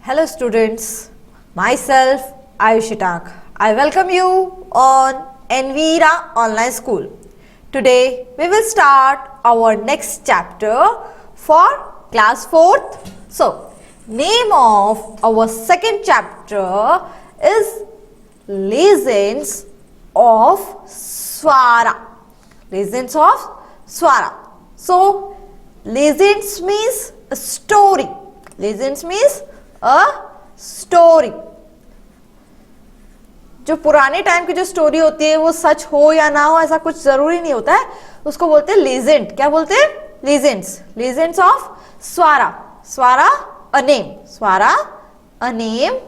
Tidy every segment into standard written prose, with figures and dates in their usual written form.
Hello students, myself Ayushi Tak. I welcome you on Envira Online School. Today we will start our next chapter for class 4th. So, name of our second chapter is Legends of Swara. Legends of Swara. So, legends means a story. Legends means a story. जो पुराने time की जो story होती है वो सच हो या ना हो ऐसा कुछ जरूरी नहीं होता है, उसको बोलते हैं लेजेंड. क्या बोलते हैं? Legends. Legends of Swara. Swara a name. Swara a name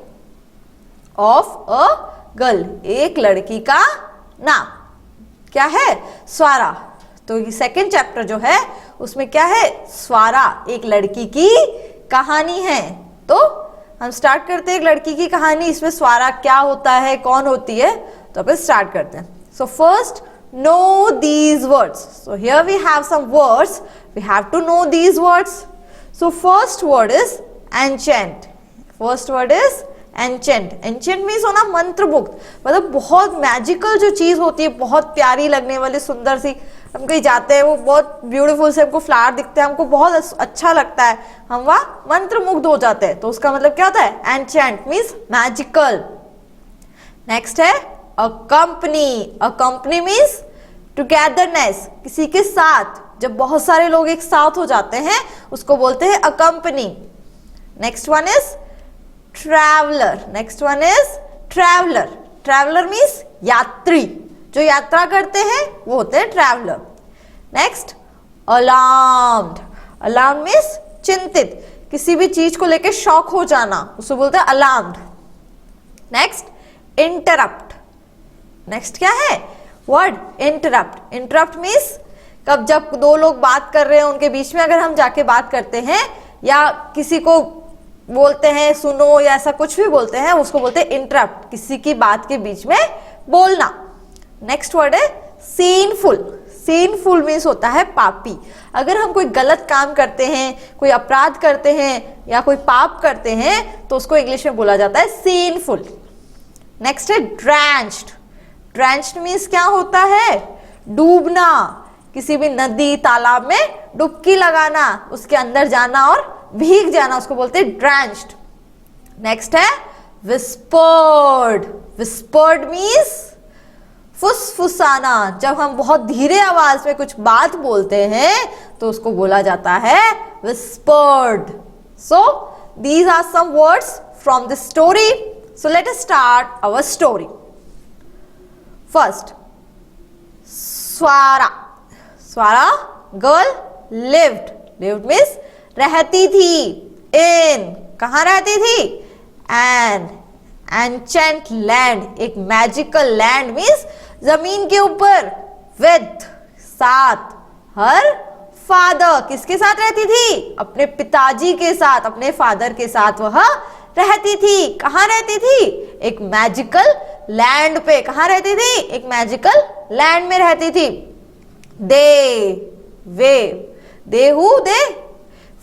of a girl. एक लड़की का नाम क्या है? स्वारा. तो ये सेकेंड चैप्टर जो है उसमें क्या है? स्वारा, एक लड़की की कहानी है. तो हम स्टार्ट करते हैं एक लड़की की कहानी. इसमें स्वारा क्या होता है, कौन होती है, तो अब स्टार्ट करते हैं. So first know these words. So here we have some words, we have to know these words. So first word is enchant. First word is enchant. Enchant means होना मंत्रमुग्ध, मतलब बहुत मैजिकल जो चीज होती है, बहुत प्यारी लगने वाली, सुंदर सी. हम कहीं जाते हैं वो बहुत ब्यूटीफुल से हमको फ्लावर दिखते हैं, हमको बहुत अच्छा लगता है, हम वहाँ मंत्रमुग्ध हो जाते हैं. तो उसका मतलब क्या होता है? Enchant means magical. नेक्स्ट है a company. A company means togetherness, किसी के साथ. जब बहुत सारे लोग एक साथ हो जाते हैं उसको बोलते हैं a company. Next one is traveller. Next one is traveller. Traveller means यात्री, जो यात्रा करते हैं वो होते हैं traveller. Next alarmed. Alarm means चिंतित, किसी भी चीज को लेकर शॉक हो जाना, उसको बोलते हैं अलार्म्ड. Next interrupt. नेक्स्ट क्या है? Word interrupt. इंटरप्ट मीन्स कब जब दो लोग बात कर रहे हैं उनके बीच में अगर हम जाके बात करते हैं या किसी को बोलते हैं सुनो या ऐसा कुछ भी बोलते हैं, उसको बोलते हैं इंटरप्ट, किसी की बात के बीच में बोलना. नेक्स्ट वर्ड है सीनफुल. सीनफुल मीन्स होता है पापी. अगर हम कोई गलत काम करते हैं, कोई अपराध करते हैं या कोई पाप करते हैं तो उसको इंग्लिश में बोला जाता है सीनफुल. नेक्स्ट है ड्रेंच्ड. ड्रेंच्ड मीन्स क्या होता है? डूबना, किसी भी नदी तालाब में डुबकी लगाना, उसके अंदर जाना और भीग जाना, उसको बोलते हैं ड्रेंच्ड. नेक्स्ट है विस्पर्ड. विस्पर्ड मीन्स फुसफुसाना. जब हम बहुत धीरे आवाज में कुछ बात बोलते हैं तो उसको बोला जाता है whispered. So these are some words from the story. So let us start our story. First Swara. Swara girl lived. Lived means रहती थी. इन कहाँ रहती थी? An enchant land. एक मैजिकल लैंड मीन्स जमीन के ऊपर. विद साथ. Her father. किसके साथ रहती थी? अपने पिताजी के साथ, अपने फादर के साथ वह रहती थी. कहाँ रहती थी? एक मैजिकल लैंड पे. कहाँ रहती थी? एक मैजिकल लैंड में रहती थी. They way they who they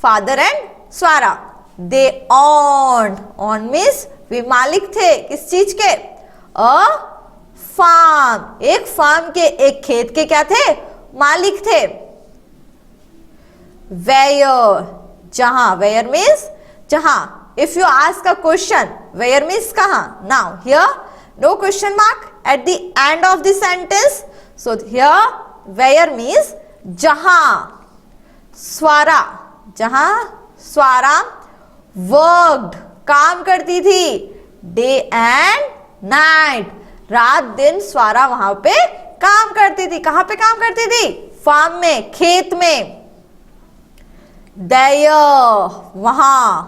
father and Swara. They own. Own means वे मालिक थे. किस चीज के? A farm. एक फार्म के, एक खेत के क्या थे? मालिक थे. वेयर. जहां. वेयर मीन्स जहां. If you ask a question, where means कहां. Now here no question mark at the end of the sentence. So here where means जहां. स्वारा. जहां स्वारा वर्क्ड. काम करती थी. Day and night. रात दिन स्वारा वहां पे काम करती थी. कहां पे काम करती थी? फार्म में, खेत में. देयर वहां.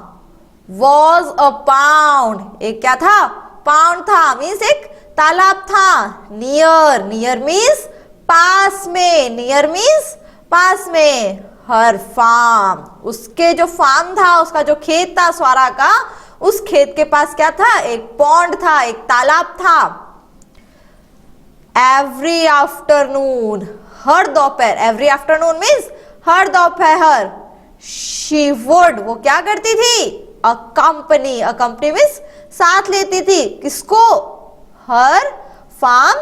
Was a pound. एक क्या था? पाउंड था. मीन्स एक तालाब था. नियर. नियर मीन्स पास में. नियर मीन्स पास में. हर फार्म. उसके जो फार्म था, उसका जो खेत था स्वारा का, उस खेत के पास क्या था? एक पॉन्ड था, एक तालाब था. Every afternoon. हर दोपहर. एवरी आफ्टरनून मीन्स हर दोपहर. She would. वो क्या करती थी? कंपनी मीन्स साथ लेती थी, किसको? हर फार्म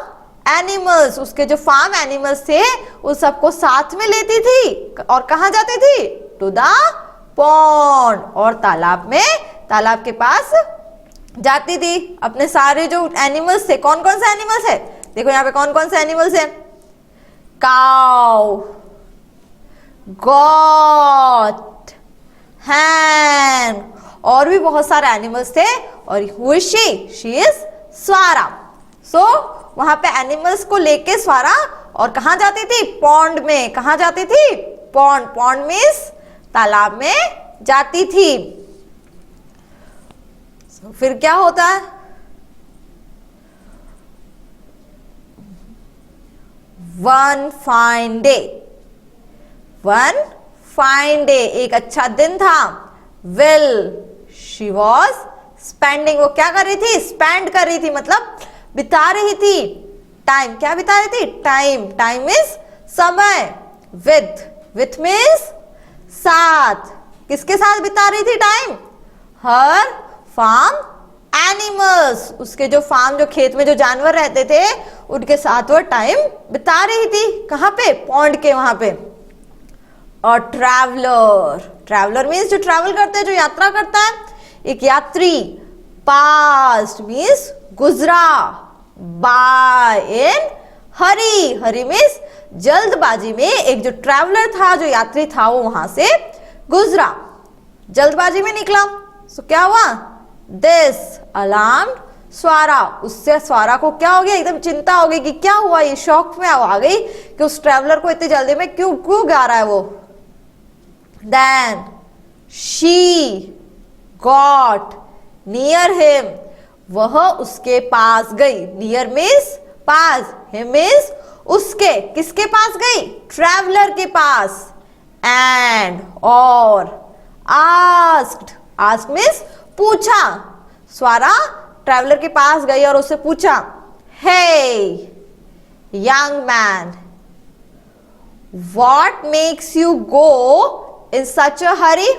एनिमल्स, उसके जो फार्म एनिमल्स थे उन सबको साथ में लेती थी और कहाँ जाती थी? टू द पॉन्ड, और तालाब के पास जाती थी। अपने सारे जो एनिमल्स थे, कौन कौन से एनिमल्स है? देखो यहाँ पे कौन कौन से एनिमल्स है? काउ, गॉट, हैन, और भी बहुत सारे एनिमल्स थे। और who is she is Swara. So वहां पे एनिमल्स को लेके स्वारा और कहाँ जाती थी? पॉन्ड में। कहाँ जाती थी? पॉन्ड। पॉन्ड मीन्स तालाब में जाती थी। फिर क्या होता है? वन फाइन डे, एक अच्छा दिन था। विल, शी वॉज स्पेंडिंग, वो क्या कर रही थी? स्पेंड कर रही थी, मतलब बिता रही थी टाइम। क्या बिता रही थी? टाइम मीन्स समय। विथ मीन्स साथ। किसके साथ बिता रही थी टाइम? हर फार्म एनिमल्स, उसके जो फार्म, जो खेत में जो जानवर रहते थे उनके साथ वो टाइम बिता रही थी। कहाँ पे? पॉन्ड के वहां पे। और ट्रैवलर मीन्स जो ट्रैवल करते हैं, जो यात्रा करता है, एक यात्री। पास्ट मीन्स गुजरा। बाय इन हरी मीन्स जल्दबाजी में। एक जो ट्रैवलर था, जो यात्री था, वो वहां से गुजरा, जल्दबाजी में निकला। सो क्या हुआ? दिस अलार्म्ड स्वारा, उससे स्वारा को क्या हो गया? एकदम चिंता हो गई कि क्या हुआ, ये शॉक में आ गई कि उस ट्रैवलर को इतनी जल्दी में क्यों गा रहा है वो। Then she got near him, वह उसके पास गई। नियर मीन्स पास, हिम मीन्स उसके। किसके पास गई? ट्रैवलर के पास। एंड, और आस्क्ड मीन्स पूछा। स्वारा ट्रैवलर के पास गई और उससे पूछा, hey young man, what makes you go in such a hurry,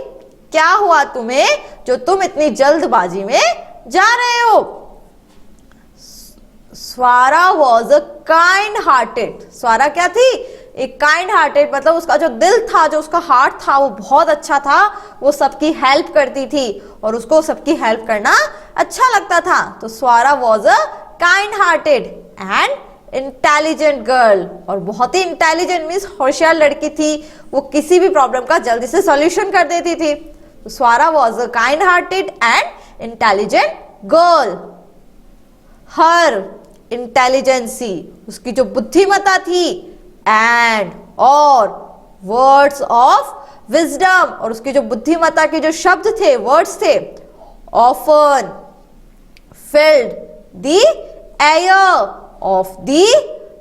क्या हुआ तुम्हें जो तुम इतनी जल्दबाजी में जा रहे हो? स्वारा वॉज अ काइंड हार्टेड, स्वारा क्या थी? एक काइंड हार्टेड, मतलब उसका जो दिल था, जो उसका हार्ट था, वो बहुत अच्छा था। वो सबकी हेल्प करती थी और उसको सबकी हेल्प करना अच्छा लगता था। तो Swara was a kind hearted and intelligent girl, और बहुत ही इंटेलिजेंट मीन्स होशियार लड़की थी। वो किसी भी प्रॉब्लम का जल्दी से सॉल्यूशन कर देती थी। तो Swara was a kind hearted and intelligent girl. Her intelligence, उसकी जो बुद्धिमत्ता थी, एंड, और वर्ड्स ऑफ विजडम, और उसकी जो बुद्धिमत्ता के जो शब्द थे, वर्ड्स थे, often filled the air of the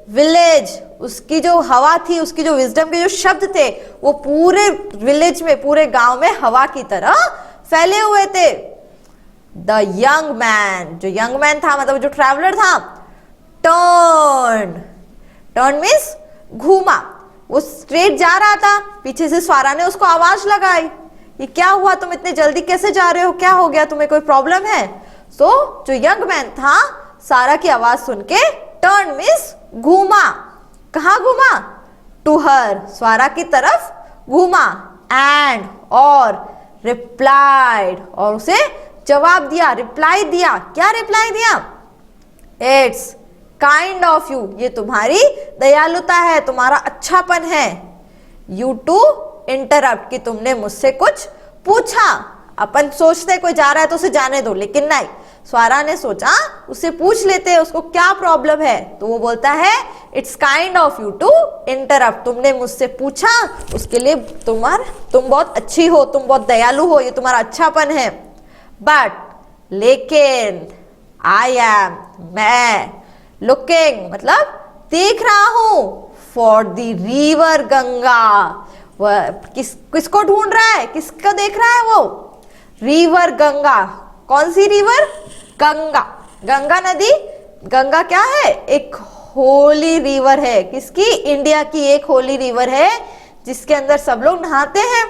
village, उसकी जो हवा थी, उसकी जो विजडम के जो शब्द थे, वो पूरे विलेज में, पूरे गांव में हवा की तरह फैले हुए थे। द यंग मैन, जो यंग मैन था, मतलब जो ट्रैवलर था, टर्न मीन्स घूमा। वो स्ट्रेट जा रहा था, पीछे से स्वारा ने उसको आवाज लगाई, ये क्या हुआ, तुम इतने जल्दी कैसे जा रहे हो, क्या हो गया, तुम्हें कोई प्रॉब्लम है? सो जो यंग मैन था, सारा की आवाज सुन के टर्न मीन्स घूमा। कहाँ घूमा? टू हर, स्वारा की तरफ घूमा। एंड, और रिप्लाइड, और उसे जवाब दिया, रिप्लाई दिया। क्या रिप्लाई दिया? इट्स काइंड ऑफ यू, ये तुम्हारी दयालुता है, तुम्हारा अच्छापन है। यू टू इंटरप्ट, कि तुमने मुझसे कुछ पूछा। अपन सोचते कोई जा रहा है तो उसे जाने दो, लेकिन नहीं, स्वारा ने सोचा उसे पूछ लेते हैं उसको क्या प्रॉब्लम है। तो वो बोलता है it's kind of you to interrupt, तुमने मुझसे पूछा, उसके लिए तुम बहुत अच्छी हो, तुम बहुत दयालु हो, ये तुम्हारा अच्छापन है। बट, लेकिन, आई एम, मैं, लुकिंग मतलब देख रहा हूं, फॉर द रिवर गंगा, वह किसको ढूंढ रहा है, किसको देख रहा है वो? रिवर गंगा। कौन सी रिवर? गंगा। गंगा नदी, गंगा क्या है? एक होली रिवर है। किसकी? इंडिया की एक होली रिवर है जिसके अंदर सब लोग नहाते हैं।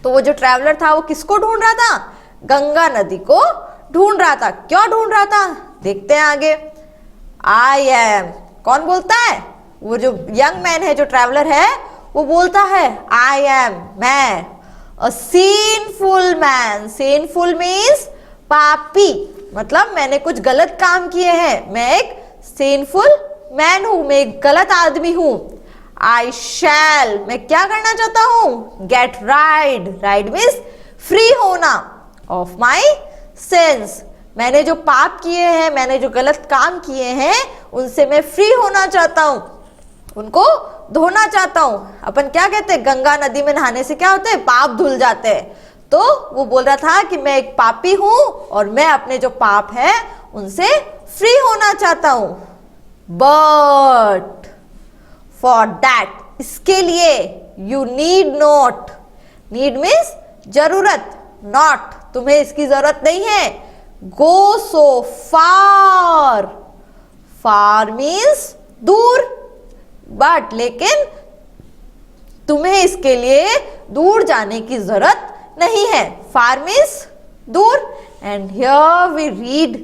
तो वो जो ट्रैवलर था वो किसको ढूंढ रहा था? गंगा नदी को ढूंढ रहा था। क्यों ढूंढ रहा था, देखते हैं आगे। आई एम, कौन बोलता है, वो जो यंग मैन है, जो ट्रैवलर है, वो बोलता है आई एम, मैं, अ सिनफुल मैन। सिनफुल मीन्स पापी, मतलब मैंने कुछ गलत काम किए हैं, मैं एक सिनफुल मैन हूं, मैं एक गलत आदमी हूं। आई शैल, मैं क्या करना चाहता हूं, get rid, ride means free होना, ऑफ माई सिंस, मैंने जो पाप किए हैं, मैंने जो गलत काम किए हैं, उनसे मैं फ्री होना चाहता हूं, उनको धोना चाहता हूं। अपन क्या कहते हैं, गंगा नदी में नहाने से क्या होता है, पाप धुल जाते हैं। तो वो बोल रहा था कि मैं एक पापी हूं और मैं अपने जो पाप है उनसे फ्री होना चाहता हूं। बट फॉर दैट, इसके लिए, you need not, need means जरूरत, नॉट तुम्हें इसकी जरूरत नहीं है, गो सो फार, फार मीन्स दूर, बट लेकिन तुम्हें इसके लिए दूर जाने की जरूरत नहीं है। फार मीन्स दूर, and here we read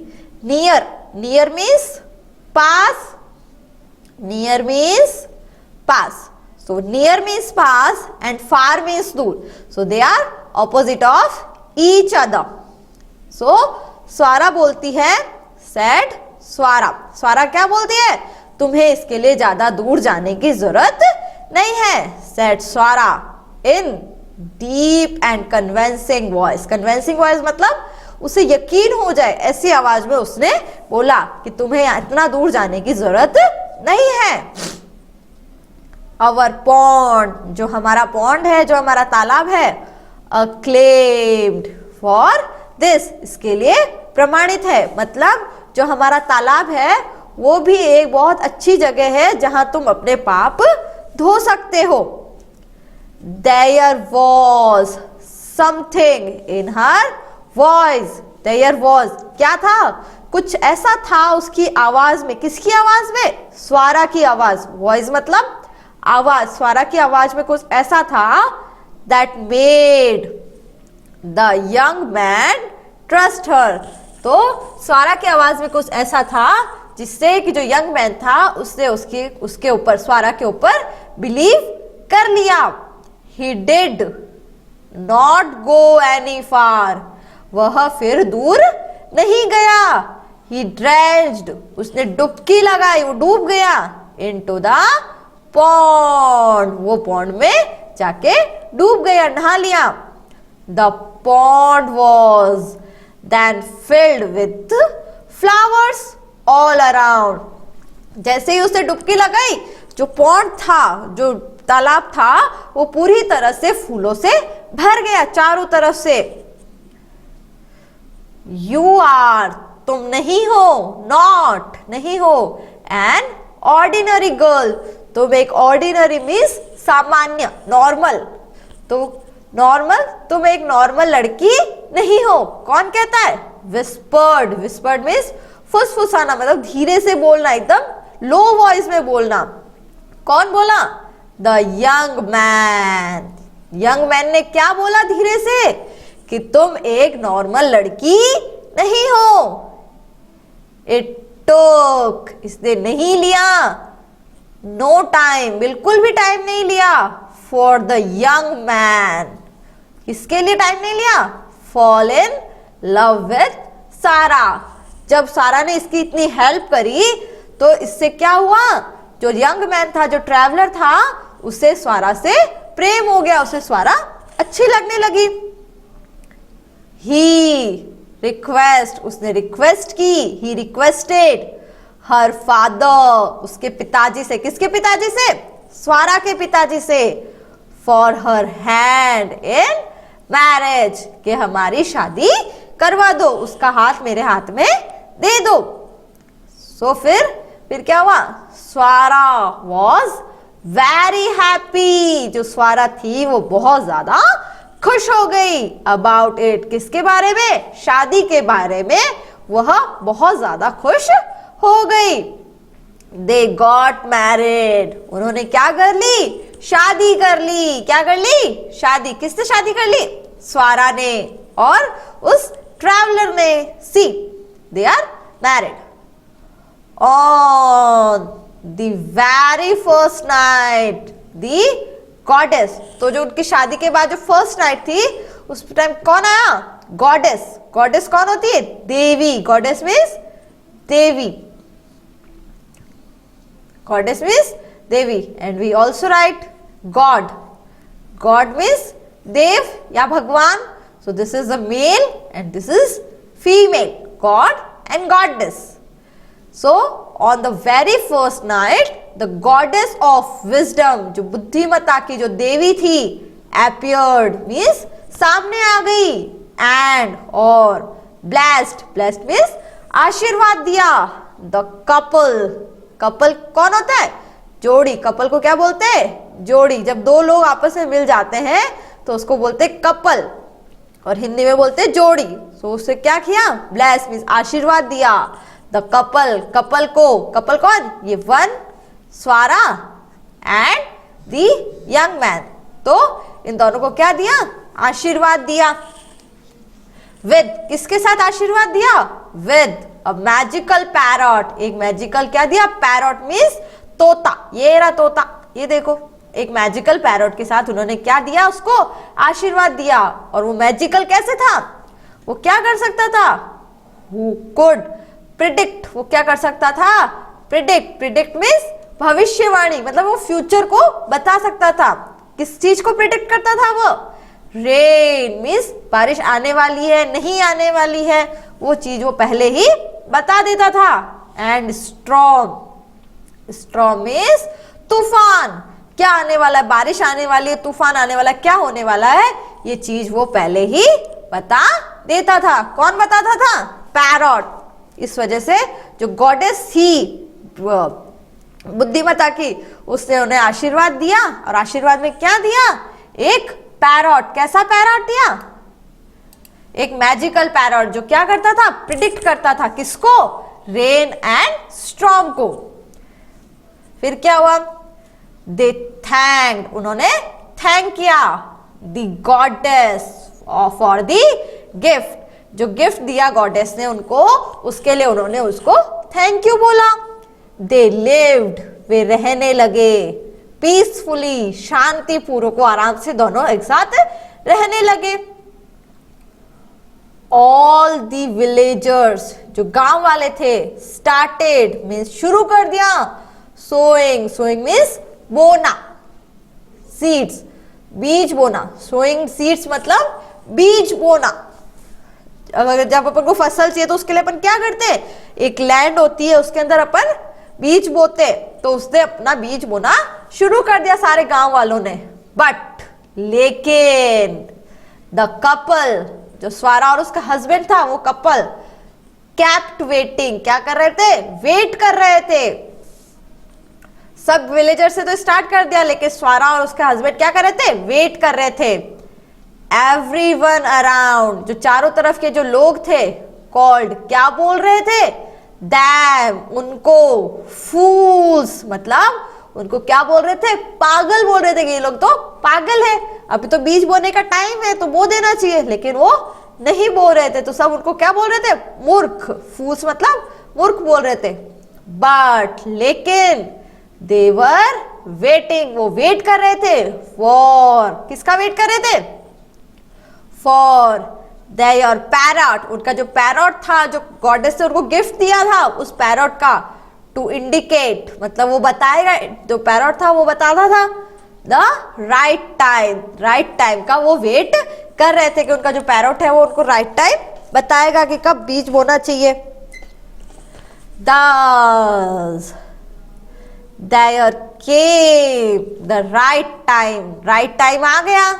near, near means पास, नियर मीन्स पास, so near means pass and far means दूर, so they are opposite of each other. so स्वारा बोलती है, said स्वारा, स्वारा क्या बोलती है, तुम्हें इसके लिए ज्यादा दूर जाने की जरूरत नहीं है, said Swara in deep and convincing voice. convincing voice मतलब उसे यकीन हो जाए ऐसी आवाज में उसने बोला कि तुम्हें इतना दूर जाने की जरूरत नहीं है। Our pond, जो हमारा पॉन्ड है, जो हमारा तालाब है, acclaimed for this, इसके लिए प्रमाणित है, मतलब जो हमारा तालाब है वो भी एक बहुत अच्छी जगह है जहां तुम अपने पाप धो सकते हो। There was something in her voice. There was, क्या था, कुछ ऐसा था उसकी आवाज में, किसकी आवाज में, स्वारा की आवाज, वॉइस मतलब आवाज, स्वारा की आवाज में कुछ ऐसा था, that made the young man trust her. तो स्वारा की आवाज में कुछ ऐसा था जिससे कि जो यंग मैन था उसने उसके ऊपर, स्वारा के ऊपर बिलीव कर लिया। He did not go any far, वह फिर दूर नहीं गया। He drenched, उसने डुबकी लगाई, वो डूब गया, into the pond, वो पॉन्ड में जाके डूब गया, नहा लिया। The pond was then filled with flowers all around. जैसे ही उसने डुबकी लगाई, जो पॉन्ड था, जो तालाब था, वो पूरी तरह से फूलों से भर गया, चारों तरफ से। You are, तुम नहीं हो, not, नहीं हो, an ordinary girl, तुम एक ऑर्डिनरी मीन्स सामान्य, नॉर्मल, तो नॉर्मल, तुम एक नॉर्मल लड़की नहीं हो। कौन कहता है, विस्पर्ड, विस्पर्ड मीन्स फुसफुसाना, मतलब धीरे से बोलना, एकदम लो वॉइस में बोलना। कौन बोला, the young man, young man ने क्या बोला धीरे से, कि तुम एक नॉर्मल लड़की नहीं हो। इट टुक, इसने नहीं लिया, नो टाइम, बिल्कुल भी टाइम नहीं लिया, फॉर द यंग मैन, किसके लिए टाइम नहीं लिया, फॉल इन लव विथ सारा। जब सारा ने इसकी इतनी हेल्प करी तो इससे क्या हुआ, जो यंग मैन था, जो ट्रैवलर था, उसे स्वारा से प्रेम हो गया, उसे स्वारा अच्छी लगने लगी। ही रिक्वेस्ट, उसने रिक्वेस्ट की, ही रिक्वेस्टेड हर फादर, उसके पिताजी से, किसके पिताजी से, स्वारा के पिताजी से, for her hand in marriage, कि हमारी शादी करवा दो, उसका हाथ मेरे हाथ में दे दो। सो फिर क्या हुआ, स्वारा वॉज वेरी हैप्पी, जो स्वारा थी वो बहुत ज्यादा खुश हो गई। अबाउट इट, किसके बारे में, शादी के बारे में वह बहुत ज्यादा खुश हो गई। दे गॉट मैरिड, उन्होंने क्या कर ली, शादी कर ली। क्या कर ली, शादी, किससे शादी कर ली, स्वारा ने। और उस ट्रैवलर ने, see they are married on the very first night the goddess. तो जो उनकी शादी के बाद जो फर्स्ट नाइट थी उस टाइम कौन आया? गॉडेस। गॉडेस कौन होती है? देवी। गॉडेस मीन्स देवी। गॉडेस मीन्स देवी। And we also write god. God means देव या भगवान। So this is the male and this is female, god and goddess. So on the very first night the goddess of wisdom, जो बुद्धिमता की जो देवी थी, appeared means सामने आ गई, एंड और ब्लेस्ड, ब्लेस्ड मीन्स आशीर्वाद दिया, द कपल। कपल कौन होता है? जोड़ी। कपल को क्या बोलते हैं? जोड़ी। जब दो लोग आपस में मिल जाते हैं तो उसको बोलते हैं कपल, और हिंदी में बोलते हैं जोड़ी। सो उससे क्या किया? ब्लेस मीन्स आशीर्वाद दिया, द कपल। कपल को, कपल कौन? ये one, Swara and the young man. तो इन दोनों को क्या दिया? आशीर्वाद दिया। विद, किसके साथ आशीर्वाद दिया? With a magical parrot. एक मैजिकल क्या दिया? पैरट मीन्स तोता। ये रहा तोता, ये देखो, एक मैजिकल पैरट के साथ उन्होंने क्या दिया? उसको आशीर्वाद दिया। और वो मैजिकल कैसे था? वो क्या कर सकता था? Who could predict। वो क्या कर सकता था? प्रिडिक्ट। प्रिडिक्ट मीन्स भविष्यवाणी, मतलब वो फ्यूचर को बता सकता था। किस चीज को प्रिडिक्ट करता था वो? रेन मीन्स बारिश आने वाली है, नहीं आने वाली है, वो चीज वो पहले ही बता देता था। एंड स्ट्रॉम, स्ट्रॉम मीन्स तूफान। क्या आने वाला है? बारिश आने वाली है, तूफान आने वाला है, क्या होने वाला है, ये चीज वो पहले ही बता देता था। कौन बताता था? पैरट। इस वजह से जो गॉडेस थी बुद्धिमता की, उसने उन्हें आशीर्वाद दिया, और आशीर्वाद में क्या दिया? एक पैरट। कैसा पैरट दिया? एक मैजिकल पैरट जो क्या करता था? प्रिडिक्ट करता था। किसको? रेन एंड स्टॉर्म को। फिर क्या हुआ? दे थैंक्ड, उन्होंने थैंक किया the goddess for the gift. जो गिफ्ट दिया गॉडेस ने उनको, उसके लिए उन्होंने उसको थैंक यू बोला। दे लिव्ड, वे रहने लगे, पीसफुली, शांति पूर्वक, आराम से दोनों एक साथ रहने लगे। ऑल द विलेजर्स, जो गांव वाले थे, स्टार्टेड मीन्स शुरू कर दिया, सोइंग, सोइंग मीन्स बोना, सीड्स, बीज बोना। सोइंग सीड्स मतलब बीज बोना। अगर जब अपन को फसल चाहिए तो उसके लिए अपन क्या करते हैं? एक लैंड होती है, उसके अंदर अपन बीज बोते, तो उसने अपना बीज बोना शुरू कर दिया सारे गांव वालों ने। बट लेकिन द कपल, जो स्वारा और उसका हस्बैंड था, वो कपल केप्ट वेटिंग, क्या कर रहे थे? वेट कर रहे थे। सब विलेजर से तो स्टार्ट कर दिया, लेकिन स्वारा और उसके हस्बैंड क्या कर रहे थे? वेट कर रहे थे। एवरीवन अराउंड, जो चारों तरफ के जो लोग थे, कॉल्ड, क्या बोल रहे थे? दैम, उनको, फूल्स, मतलब उनको क्या बोल रहे थे? पागल बोल रहे थे कि ये लोग तो पागल है, अभी तो बीज बोने का टाइम है तो बो देना चाहिए, लेकिन वो नहीं बोल रहे थे, तो सब उनको क्या बोल रहे थे? मूर्ख। फूल्स मतलब मूर्ख बोल रहे थे। बट लेकिन देवर वेटिंग, वो वेट कर रहे थे फॉर, किसका वेट कर रहे थे? फॉर देयर पैरट, उनका जो पैरट था, जो गॉडेस ने उनको गिफ्ट दिया था, उस पैरट का, टू इंडिकेट मतलब वो बताएगा, जो पैरट था वो बताता था the right time, right time का वो वेट कर रहे थे कि उनका जो पैरट है वो उनको राइट टाइम बताएगा कि कब बीज बोना चाहिए। Thus there came the right time, right time आ गया,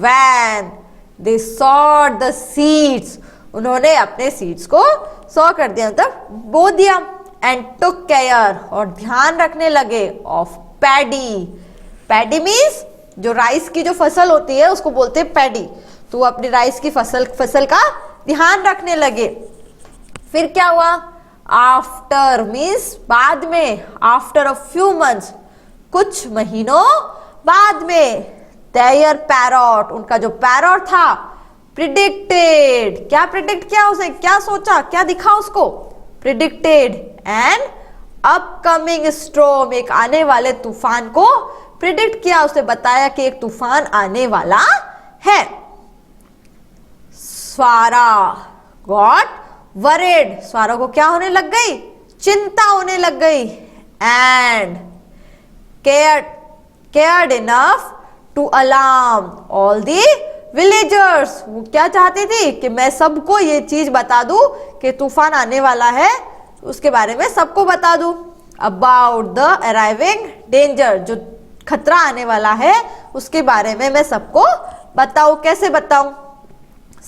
when they sowed the seeds, उन्होंने अपने सीड्स को सो कर दिया, मतलब बो दिया, एंड टुक केयर, और ध्यान रखने लगे, ऑफ पैडी। पैडी मीन्स जो राइस की जो फसल होती है उसको बोलते हैं पैडी। तो अपनी राइस की फसल का ध्यान रखने लगे। फिर क्या हुआ? आफ्टर मीन्स बाद में, आफ्टर अ फ्यू मंथ्स, कुछ महीनों बाद में, देयर पैरट, उनका जो पैरट था, प्रिडिक्टेड, क्या प्रिडिक्ट किया उसे, क्या सोचा, क्या दिखा उसको, प्रिडिक्टेड एन अपकमिंग स्टॉर्म, एक आने वाले तूफान को प्रिडिक्ट किया, उसे बताया कि एक तूफान आने वाला है। स्वारा गॉट वरिड, स्वारा को क्या होने लग गई, चिंता होने लग गई। And cared enough to alarm all the villagers, वो क्या चाहती थी कि मैं सबको ये चीज बता दूं कि तूफान आने वाला है, उसके बारे में सबको बता दूं। अबाउट द अराइविंग डेंजर, जो खतरा आने वाला है उसके बारे में मैं सबको बताऊं। कैसे बताऊं,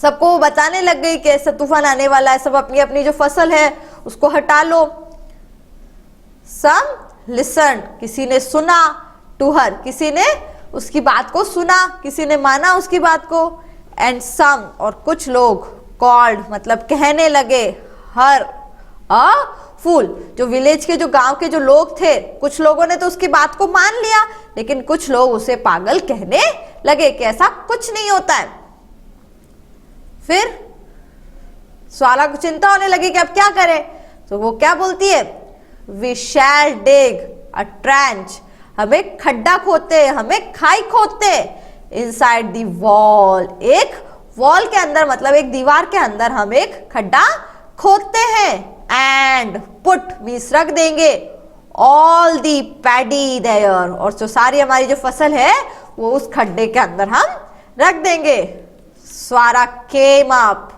सबको वो बताने लग गई कि ऐसा तूफान आने वाला है, सब अपनी अपनी जो फसल है उसको हटा लो। सम लिसन, किसी ने सुना, टू हर, किसी ने उसकी बात को सुना, किसी ने माना उसकी बात को। एंड सम, और कुछ लोग, कॉल्ड मतलब कहने लगे, हर अ फूल, जो विलेज के, जो गांव के जो लोग थे, कुछ लोगों ने तो उसकी बात को मान लिया, लेकिन कुछ लोग उसे पागल कहने लगे कि ऐसा कुछ नहीं होता है। फिर स्वारा को चिंता होने लगी कि अब क्या करे, तो वो क्या बोलती है, we shall dig a trench, हमें खड्डा खोदते, हमें खाई खोदते, इनसाइड द वॉल, एक वॉल के अंदर मतलब एक दीवार के अंदर हम एक खड्डा खोदते हैं। एंड पुट मीन्स रख देंगे, ऑल दी पैडी देयर, और जो सारी हमारी जो फसल है वो उस खड्डे के अंदर हम रख देंगे। स्वारा came up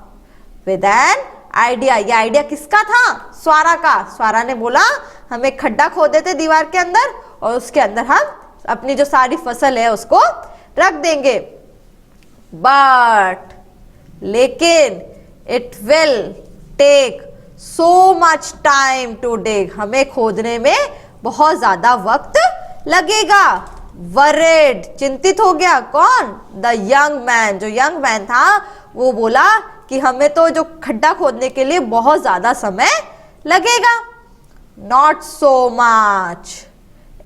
with an idea, ये आइडिया किसका था, स्वारा का। स्वारा ने बोला हम एक खड्डा खोदे थे दीवार के अंदर और उसके अंदर हम अपनी जो सारी फसल है उसको रख देंगे। बट लेकिन it will take so much time to dig, हमें खोदने में बहुत ज्यादा वक्त लगेगा। वरिड, चिंतित हो गया, कौन, द यंग मैन, जो यंग मैन था वो बोला कि हमें तो जो खड्डा खोदने के लिए बहुत ज्यादा समय लगेगा। Not so much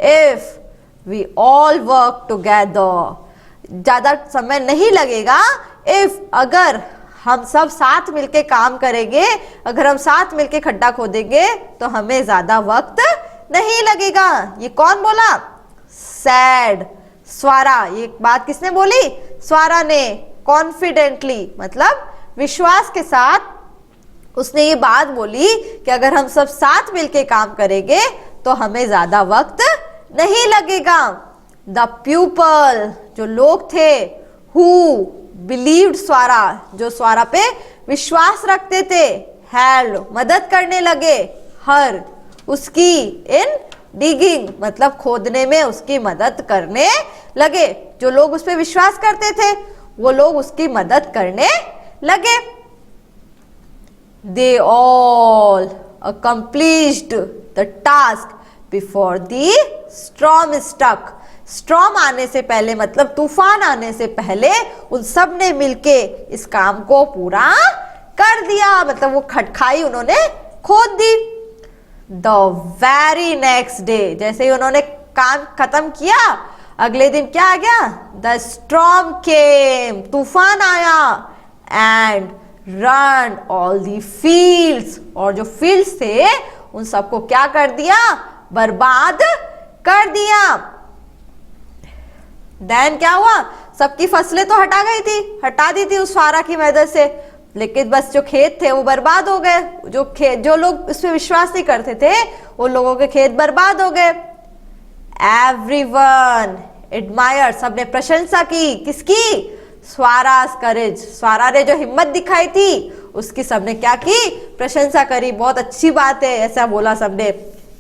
if we all work together, ज्यादा समय नहीं लगेगा इफ, अगर हम सब साथ मिलके काम करेंगे, अगर हम साथ मिलके खड्डा खोदेंगे तो हमें ज्यादा वक्त नहीं लगेगा। ये कौन बोला, सैड स्वारा, ये बात किसने बोली, स्वारा ने। कॉन्फिडेंटली मतलब विश्वास के साथ उसने ये बात बोली कि अगर हम सब साथ मिलके काम करेंगे तो हमें ज्यादा वक्त नहीं लगेगा। द पीपल, जो लोग थे, हु बिलीव्ड स्वारा, जो स्वारा पे विश्वास रखते थे, हेल्प, मदद करने लगे, हर, उसकी, इन डिगिंग मतलब खोदने में उसकी मदद करने लगे। जो लोग उस पर विश्वास करते थे वो लोग उसकी मदद करने लगे। They all accomplished the task before the storm struck, storm आने से पहले मतलब तूफान आने से पहले उन सब ने मिलके इस काम को पूरा कर दिया, मतलब वो खटखाई उन्होंने खोद दी। द वेरी नेक्स्ट डे, जैसे ही उन्होंने काम खत्म किया अगले दिन क्या आ गया, द स्ट्रॉम केम, तूफान आया, and run all the fields, और जो फील्ड्स थे उन सबको क्या कर दिया, बर्बाद कर दिया। देन क्या हुआ, सबकी फसलें तो हटा दी थी उस स्वारा की मदद से, लेकिन बस जो खेत थे वो बर्बाद हो गए। जो लोग इस पे विश्वास नहीं करते थे उन लोगों के खेत बर्बाद हो गए। एवरीवन एडमायर, सबने प्रशंसा की, किसकी, स्वारा's करेज, स्वारा ने जो हिम्मत दिखाई थी उसकी सबने क्या की, प्रशंसा करी, बहुत अच्छी बात है ऐसा बोला सबने।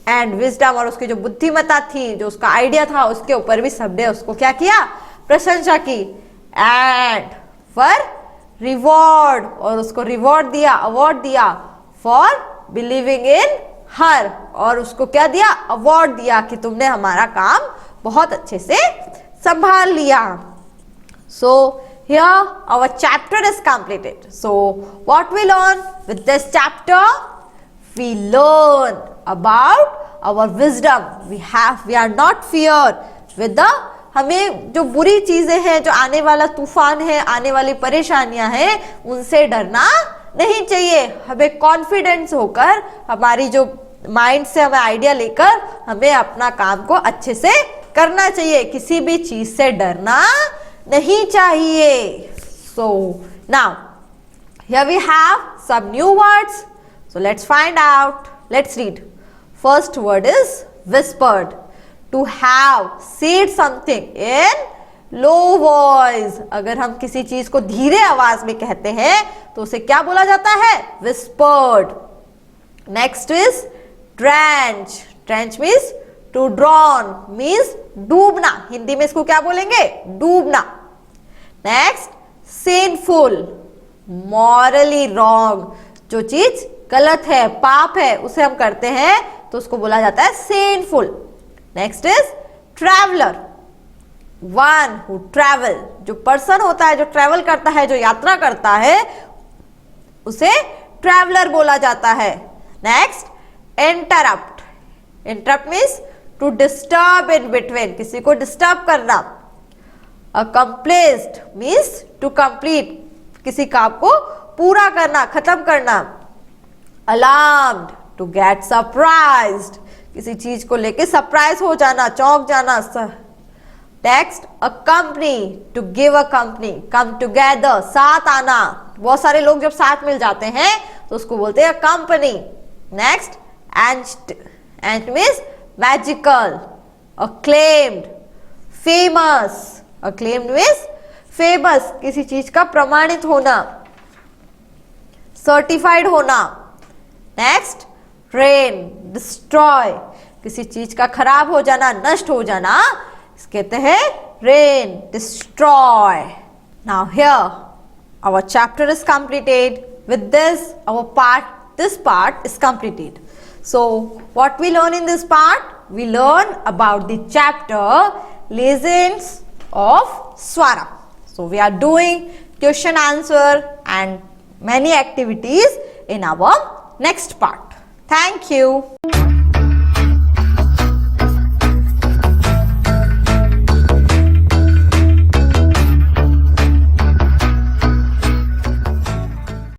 एंड विजडम, और उसकी जो बुद्धिमत्ता थी, जो उसका आइडिया था उसके ऊपर भी सबने उसको क्या किया, प्रशंसा की। एंड फॉर रिवॉर्ड, और उसको रिवॉर्ड दिया, अवार्ड दिया, फॉर बिलीविंग इन हर, और उसको क्या दिया, अवार्ड दिया कि तुमने हमारा काम बहुत अच्छे से संभाल लिया। So here our chapter is completed. So what we learn with this chapter? We learn about our wisdom. We are not fear with the हमें जो बुरी चीजें हैं, जो आने वाला तूफान है, आने वाली परेशानियां हैं, उनसे डरना नहीं चाहिए। हमें कॉन्फिडेंस होकर, हमारी जो माइंड से हमें आइडिया लेकर हमें अपना काम को अच्छे से करना चाहिए। किसी भी चीज से डरना नहीं चाहिए। So now here we have some new words. So let's find out. Let's read. First word is whispered. To have said something in low voice. अगर हम किसी चीज को धीरे आवाज में कहते हैं तो उसे क्या बोला जाता है? Whispered. Next is drench. Drench means to drown, means डूबना। हिंदी में इसको क्या बोलेंगे? डूबना। Next, sinful. मॉरली रॉन्ग, जो चीज गलत है, पाप है, उसे हम करते हैं तो उसको बोला जाता है sinful. Next is traveller, one who travel, जो पर्सन होता है, जो ट्रैवल करता है, जो यात्रा करता है, उसे ट्रैवलर बोला जाता है। Next, interrupt. Interrupt means to disturb in between, किसी को डिस्टर्ब करना। अकम्प्लिस्ड मीन्स टू कंप्लीट, किसी काम को पूरा करना, खत्म करना। अलार्म्ड, टू गेट सरप्राइज्ड, किसी चीज को लेके सरप्राइज हो जाना, चौंक जाना। Next, a company, to give a company, come together, साथ आना। बहुत सारे लोग जब साथ मिल जाते हैं तो उसको बोलते हैं company. Next, ant means magical. Acclaimed, famous. Acclaimed means famous, किसी चीज का प्रमाणित होना, सर्टिफाइड होना। नेक्स्ट, रेन, डिस्ट्रॉय, किसी चीज का खराब हो जाना, नष्ट हो जाना, कहते हैं rain, destroy. Now here our chapter is completed. With this, this part is completed. So what we learn in this part? We learn about the chapter Legends of Swara. So we are doing question answer and many activities in our next part. Thank you.